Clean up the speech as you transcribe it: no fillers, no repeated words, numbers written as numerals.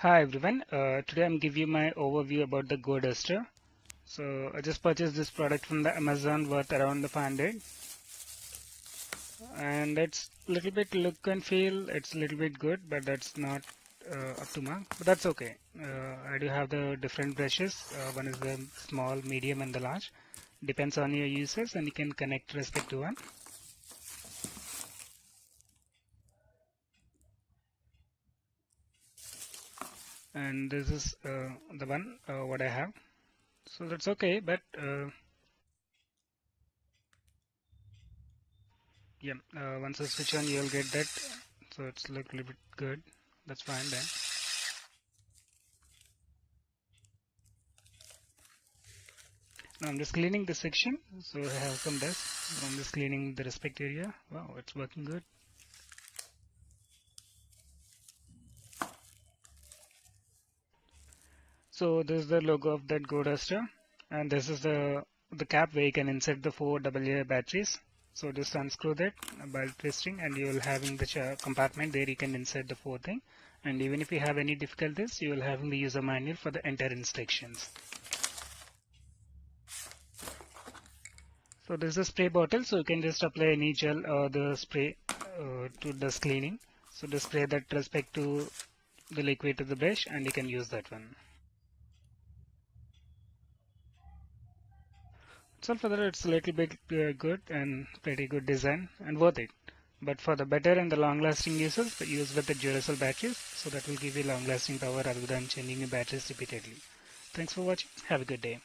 Hi everyone, today I'm giving you my overview about the Go Duster. So I just purchased this product from the Amazon worth around the 500, and it's a little bit look and feel, it's a little bit good, but that's not up to mark, but that's okay. I do have the different brushes, one is the small, medium and the large, depends on your users and you can connect respect to one. And this is the one what I have, so that's okay, but yeah, once I switch on, you'll get that. So it's look a little bit good. That's fine then. Now I'm just cleaning this section. So I have some dust. I'm just cleaning the respect area. Wow, it's working good. So this is the logo of that Go Duster, and this is the cap where you can insert the 4 AA batteries. So just unscrew that by twisting, and you will having the compartment there. You can insert the 4 thing, and even if you have any difficulties, you will having the user manual for the entire instructions. So this is a spray bottle, so you can just apply any gel or the spray to dust cleaning. So just spray that respect to the liquid to the brush, and you can use that one. So for that, it's a little bit good and pretty good design and worth it. But for the better and the long-lasting uses, use with the Duracell batteries, so that will give you long-lasting power rather than changing your batteries repeatedly. Thanks for watching. Have a good day.